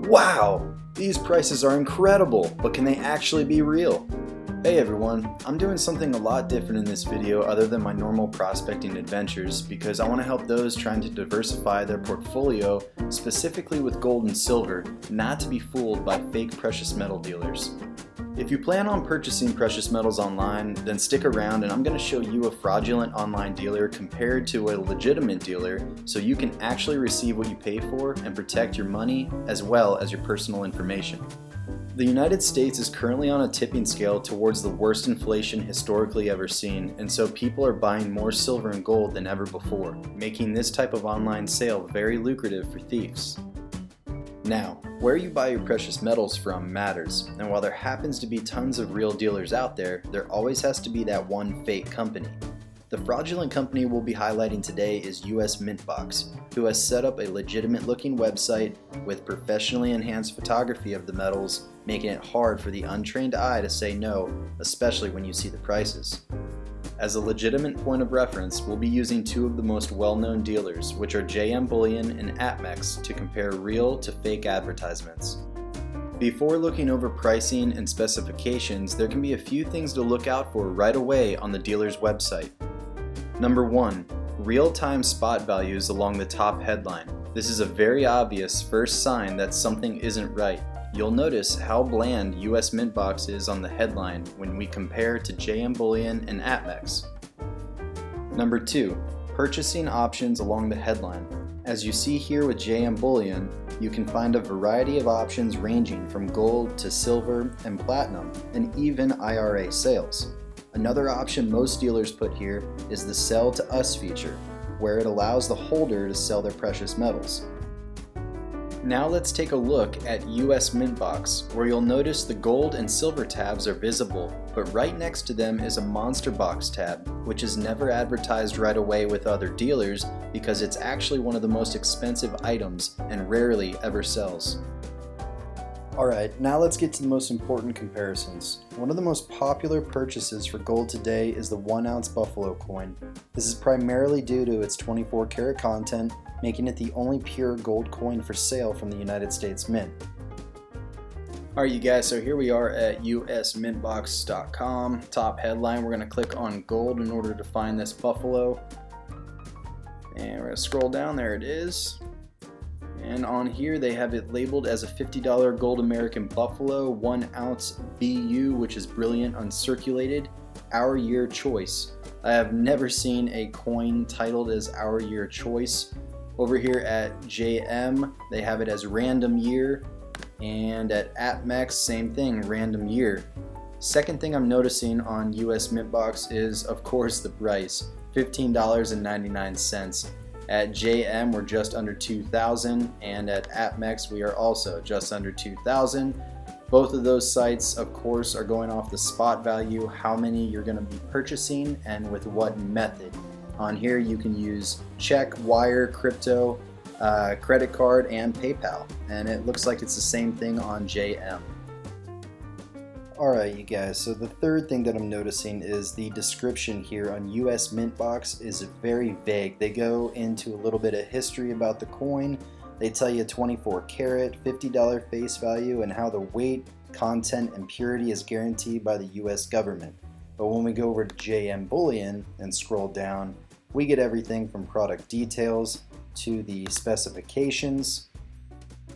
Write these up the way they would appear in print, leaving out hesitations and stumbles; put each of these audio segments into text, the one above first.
Wow, these prices are incredible, but can they actually be real? Hey everyone, I'm doing something a lot different in this video other than my normal prospecting adventures because I want to help those trying to diversify their portfolio, specifically with gold and silver, not to be fooled by fake precious metal dealers. If you plan on purchasing precious metals online, then stick around and I'm going to show you a fraudulent online dealer compared to a legitimate dealer so you can actually receive what you pay for and protect your money as well as your personal information. The United States is currently on a tipping scale towards the worst inflation historically ever seen, and so people are buying more silver and gold than ever before, making this type of online sale very lucrative for thieves. Now, where you buy your precious metals from matters, and while there happens to be tons of real dealers out there, there always has to be that one fake company. The fraudulent company we'll be highlighting today is US Mintbox, who has set up a legitimate looking website with professionally enhanced photography of the metals, making it hard for the untrained eye to say no, especially when you see the prices. As a legitimate point of reference, we'll be using two of the most well-known dealers, which are JM Bullion and APMEX, to compare real to fake advertisements. Before looking over pricing and specifications, there can be a few things to look out for right away on the dealer's website. Number 1. Real-time spot values along the top headline. This is a very obvious first sign that something isn't right. You'll notice how bland US Mintbox is on the headline when we compare to JM Bullion and APMEX. Number 2. Purchasing options along the headline. As you see here with JM Bullion, you can find a variety of options ranging from gold to silver and platinum, and even IRA sales. Another option most dealers put here is the Sell to Us feature, where it allows the holder to sell their precious metals. Now let's take a look at US Mintbox, where you'll notice the gold and silver tabs are visible, but right next to them is a monster box tab, which is never advertised right away with other dealers because it's actually one of the most expensive items and rarely ever sells. Alright, now let's get to the most important comparisons. One of the most popular purchases for gold today is the 1 ounce buffalo coin. This is primarily due to its 24 karat content, making it the only pure gold coin for sale from the United States Mint. Alright you guys, so here we are at usmintbox.com. Top headline, we're going to click on gold in order to find this buffalo. And we're going to scroll down, there it is. And on here they have it labeled as a $50 gold American buffalo, 1 ounce BU, which is brilliant uncirculated, our year choice. I have never seen a coin titled as our year choice. Over here at JM, they have it as random year, and at APMEX, same thing, random year. Second thing I'm noticing on US Mintbox is, of course, the price, $15.99. At JM, we're just under $2,000, and at APMEX, we are also just under $2,000. Both of those sites, of course, are going off the spot value, how many you're going to be purchasing, and with what method. On here, you can use check, wire, crypto, credit card, and PayPal, and it looks like it's the same thing on JM. Alright you guys, so the third thing that I'm noticing is the description here on US Mintbox is very vague. They go into a little bit of history about the coin. They tell you 24 karat, $50 face value, and how the weight, content, and purity is guaranteed by the US government. But when we go over to JM Bullion and scroll down, we get everything from product details to the specifications.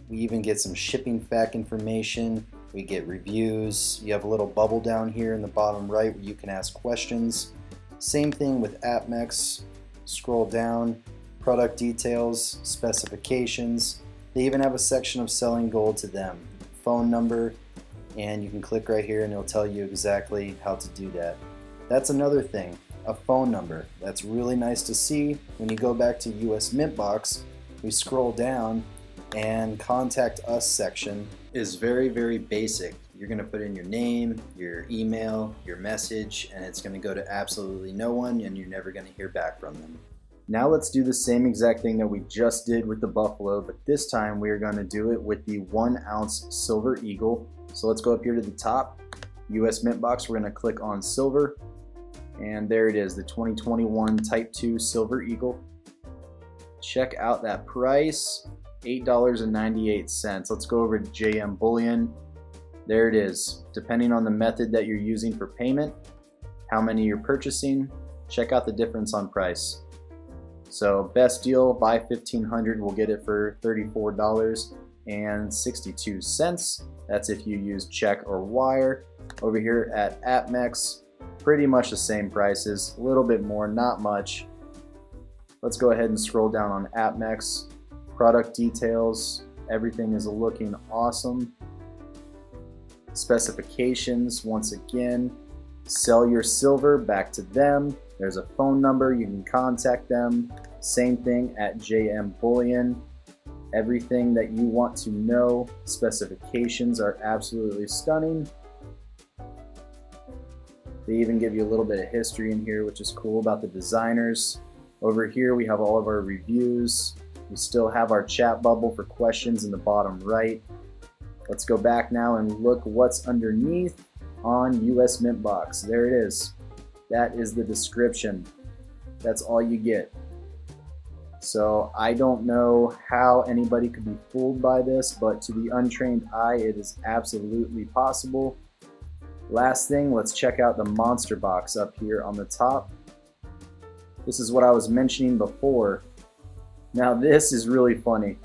We even get some shipping fact information. We get reviews. You have a little bubble down here in the bottom right where you can ask questions. Same thing with APMEX. Scroll down, product details, specifications. They even have a section of selling gold to them. Phone number, and you can click right here and it'll tell you exactly how to do that. That's another thing, a phone number. That's really nice to see. When you go back to US Mintbox, we scroll down and contact us section is very, very basic. You're going to put in your name, your email, your message, and it's going to go to absolutely no one, and you're never going to hear back from them. Now let's do the same exact thing that we just did with the buffalo, but this time we are going to do it with the 1 ounce silver eagle. So let's go up here to the top, US Mintbox, we're going to click on silver, and there it is, the 2021 Type 2 Silver Eagle. Check out that price. $8.98. Let's go over to JM Bullion. There it is. Depending on the method that you're using for payment, how many you're purchasing, check out the difference on price. So best deal, buy 1,500, we'll get it for $34.62. That's if you use check or wire. Over here at APMEX, pretty much the same prices, a little bit more, not much. Let's go ahead and scroll down on APMEX. Product details, everything is looking awesome. Specifications, once again, sell your silver back to them. There's a phone number, you can contact them. Same thing at JM Bullion. Everything that you want to know, specifications are absolutely stunning. They even give you a little bit of history in here, which is cool, about the designers. Over here we have all of our reviews. We still have our chat bubble for questions in the bottom right. Let's go back now and look what's underneath on US Mint Box. There it is. That is the description. That's all you get. So I don't know how anybody could be fooled by this, but to the untrained eye, it is absolutely possible. Last thing, let's check out the monster box up here on the top. This is what I was mentioning before. Now this is really funny.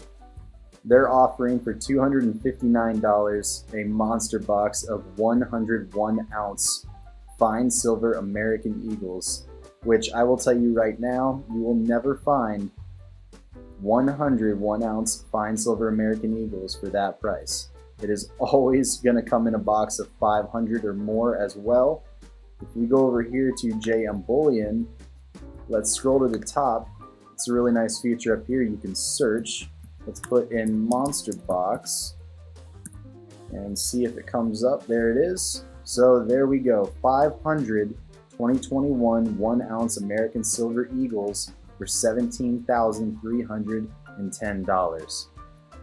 They're offering for $259 a monster box of 101 ounce fine silver American Eagles, which I will tell you right now, you will never find 101 ounce fine silver American Eagles for that price. It is always going to come in a box of 500 or more as well. If we go over here to JM Bullion, let's scroll to the top. It's a really nice feature up here. You can search. Let's put in monster box and see if it comes up. There it is. So there we go. 500 2021 1 ounce American Silver Eagles for $17,310.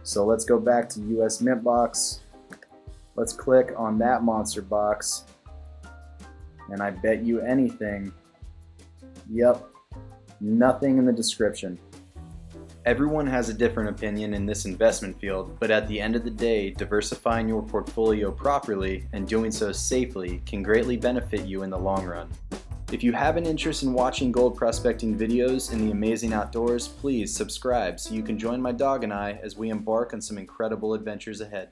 So let's go back to US Mint Box. Let's click on that monster box. And I bet you anything, yep, nothing in the description. Everyone has a different opinion in this investment field, but at the end of the day, diversifying your portfolio properly and doing so safely can greatly benefit you in the long run. If you have an interest in watching gold prospecting videos in the amazing outdoors, please subscribe so you can join my dog and I as we embark on some incredible adventures ahead.